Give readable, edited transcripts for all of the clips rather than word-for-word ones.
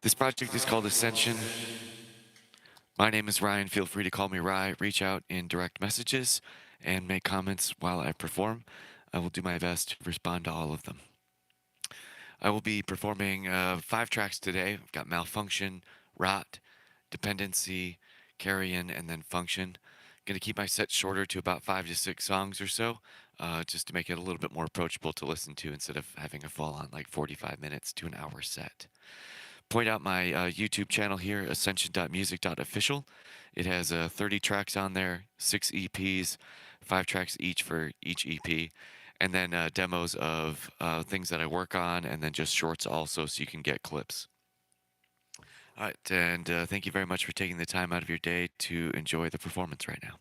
This project is called Ascension. My name is Ryan. Feel free to call me Rye. Reach out in direct messages and make comments while I perform. I will do my best to respond to all of them. I will be performing 5 tracks today. I've got Malfunction, Rot, Dependency, Carrion, and then Function. Going to keep my set shorter to about 5 to 6 songs or so, just to make it a little bit more approachable to listen to instead of having a full on like 45 minutes to an hour set. Point out my YouTube channel here, ascension.music.official. It has 30 tracks on there, 6 EPs, 5 tracks each for each EP, and then demos of things that I work on, and then just shorts also so you can get clips. All right, and thank you very much for taking the time out of your day to enjoy the performance right now.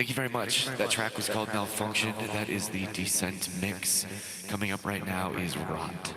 Thank you very much. That track was called Malfunction. That is the Descent mix. Coming up right now is Rot.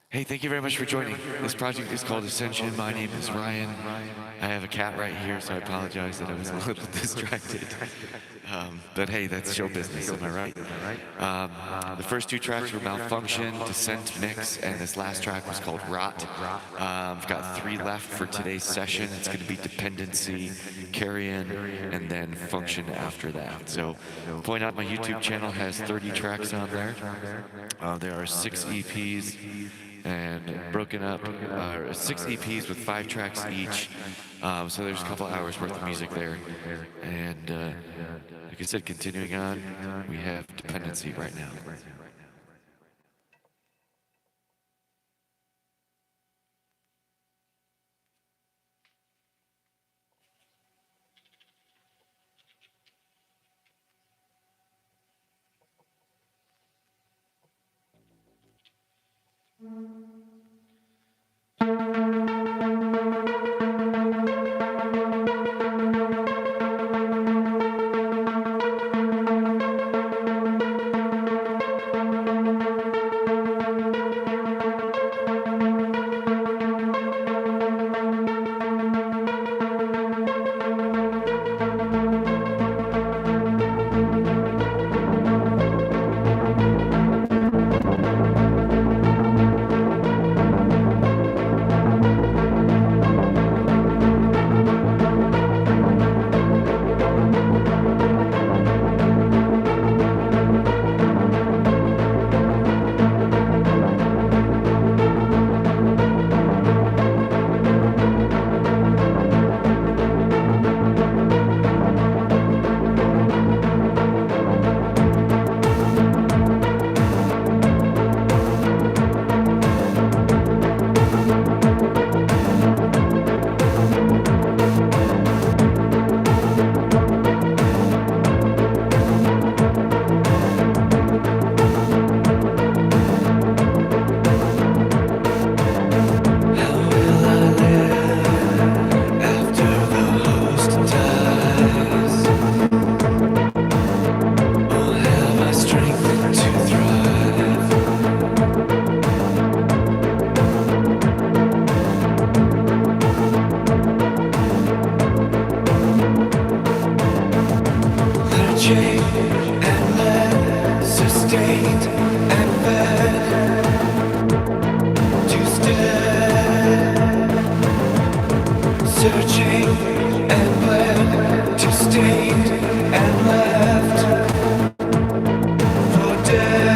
Hey, thank you very much for joining. This project is called Ascension. My name is Ryan. I have a cat right here, so I apologize that I was a little distracted. But hey, that's show business, am I right? The first two tracks were Malfunction, Descent Mix, and this last track was called Rot. I've got 3 left for today's session. It's going to be Dependency, Carrion, and then Function after that. So point out my YouTube channel has 30 tracks on there. There are 6 EPs. And broken up, 6 EPs with 5 tracks each. So there's a couple hours worth of music there. And like I said, continuing on, we have Dependency right now. Searching and bled to stained and left for dead.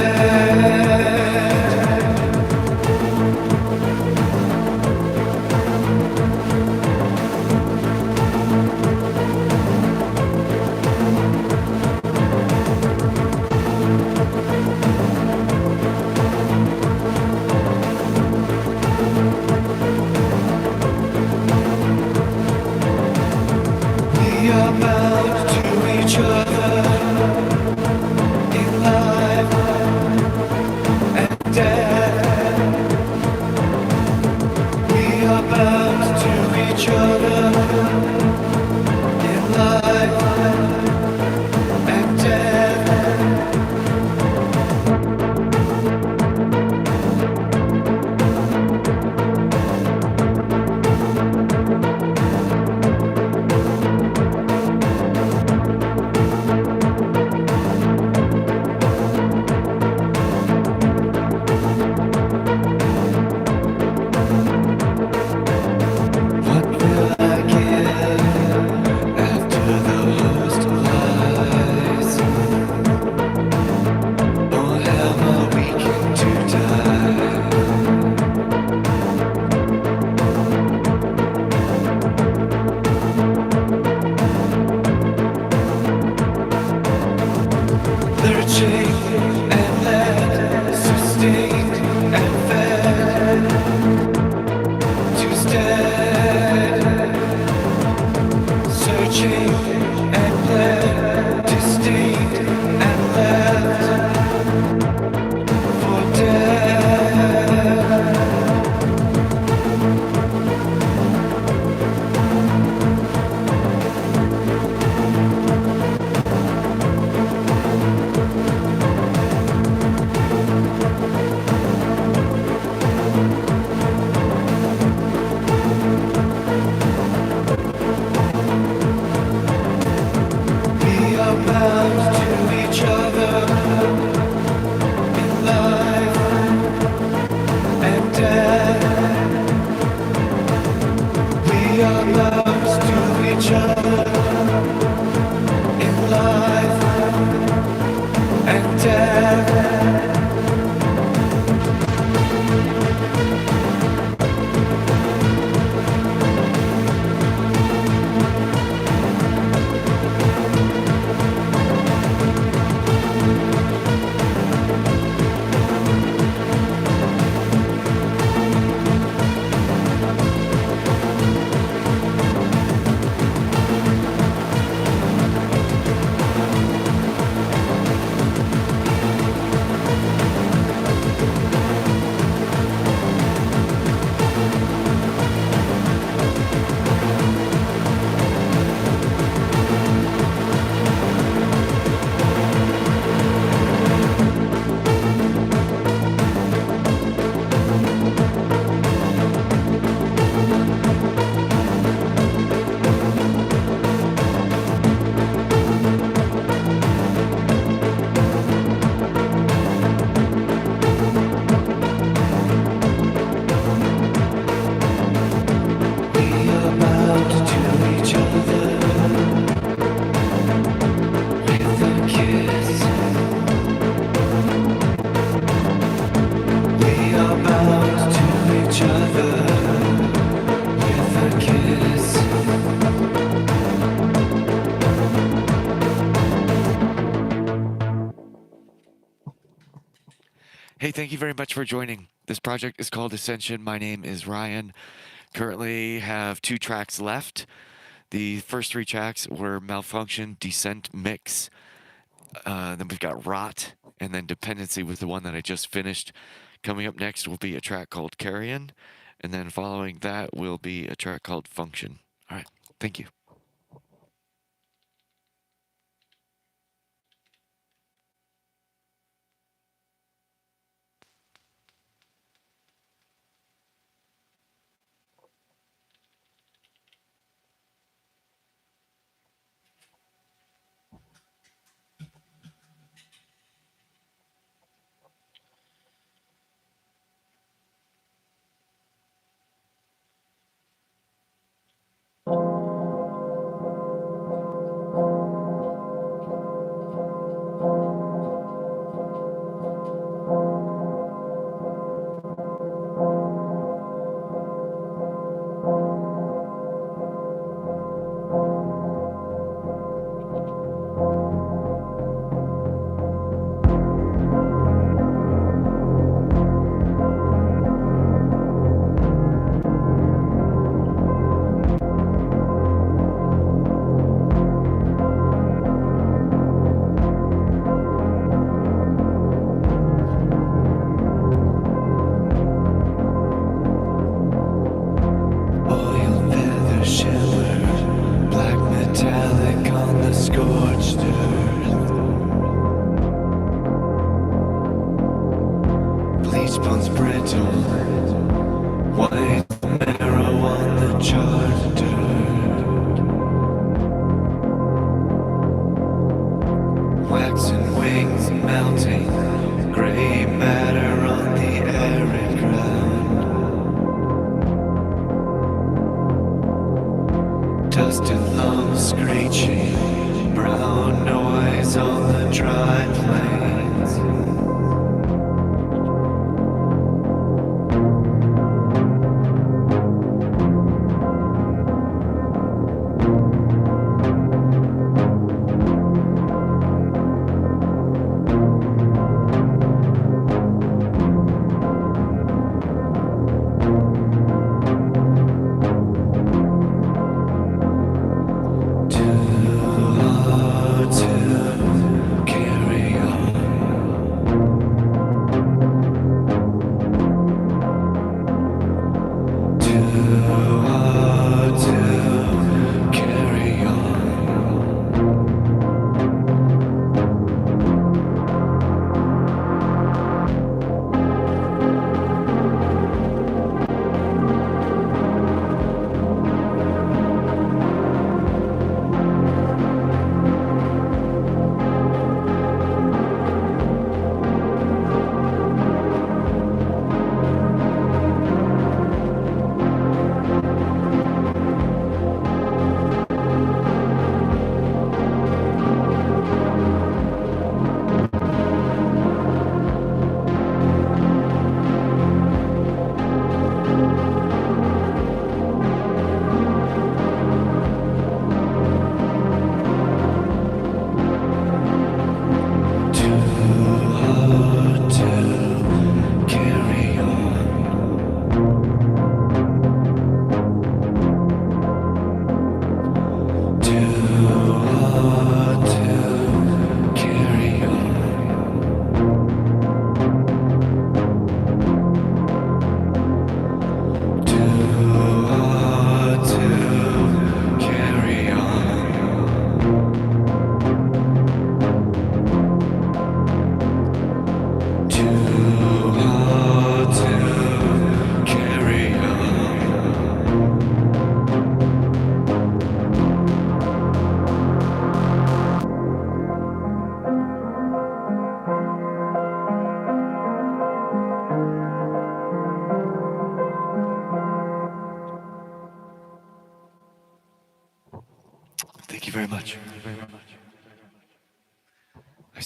Hey, thank you very much for joining. This project is called Ascension. My name is Ryan. Currently have 2 tracks left. The first 3 tracks were Malfunction, Descent, Mix. Then we've got Rot, and then Dependency was the one that I just finished. Coming up next will be a track called Carrion, and then following that will be a track called Function. All right, thank you.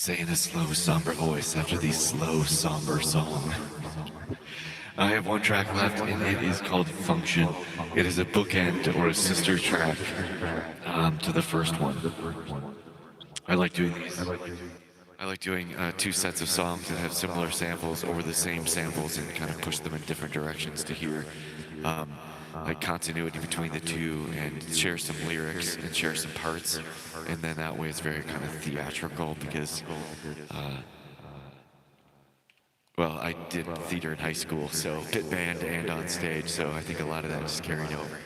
say in a slow, somber voice after the slow, somber song. I have one track left, and it is called Function. It is a bookend or a sister track to the first one. I like doing these. I like doing two sets of songs that have similar samples over the same samples and kind of push them in different directions to hear um, like continuity between the two and share some lyrics and share some parts. And then that way it's very kind of theatrical because, well, I did theater in high school, so pit band and on stage, so I think a lot of that is carried over.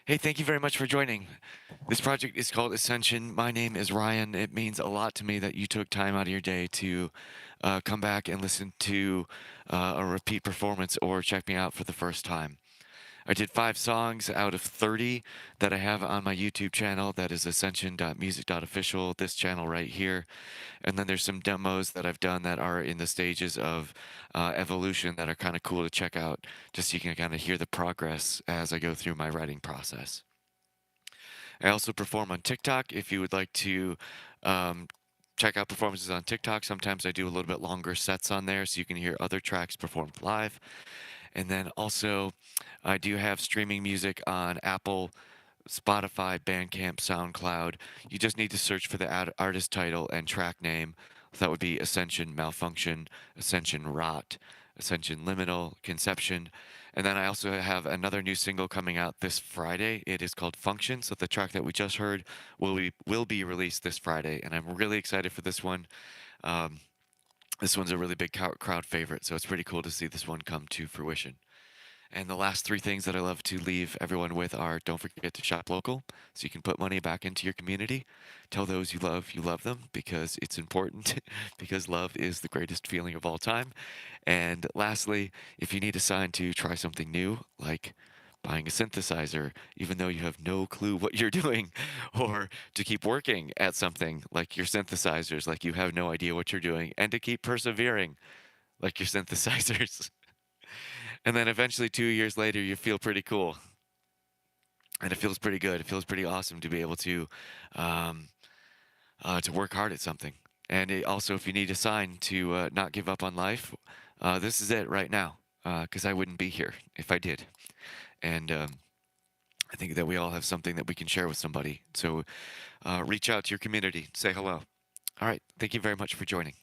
Hey, thank you very much for joining. This project is called Ascension. My name is Ryan. It means a lot to me that you took time out of your day to come back and listen to a repeat performance or check me out for the first time. I did 5 songs out of 30 that I have on my YouTube channel. That is ascension.music.official, this channel right here. And then there's some demos that I've done that are in the stages of evolution that are kind of cool to check out, just so you can kind of hear the progress as I go through my writing process. I also perform on TikTok. If you would like to check out performances on TikTok, sometimes I do a little bit longer sets on there so you can hear other tracks performed live. And then also, I do have streaming music on Apple, Spotify, Bandcamp, SoundCloud. You just need to search for the artist title and track name. So that would be Ascension Malfunction, Ascension Rot, Ascension Liminal, Conception. And then I also have another new single coming out this Friday. It is called Function. So the track that we just heard will be released this Friday, and I'm really excited for this one. Um, this one's a really big crowd favorite, so it's pretty cool to see this one come to fruition. And the last 3 things that I love to leave everyone with are: don't forget to shop local so you can put money back into your community. Tell those you love them, because it's important, because love is the greatest feeling of all time. And lastly, if you need a sign to try something new, like buying a synthesizer, even though you have no clue what you're doing, or to keep working at something like your synthesizers, like you have no idea what you're doing, and to keep persevering like your synthesizers. And then eventually 2 years later, you feel pretty cool. And it feels pretty good. It feels pretty awesome to be able um, to work hard at something. And also, if you need a sign to not give up on life, this is it right now. Because I wouldn't be here if I did. And I think that we all have something that we can share with somebody. So reach out to your community, say hello. All right. Thank you very much for joining.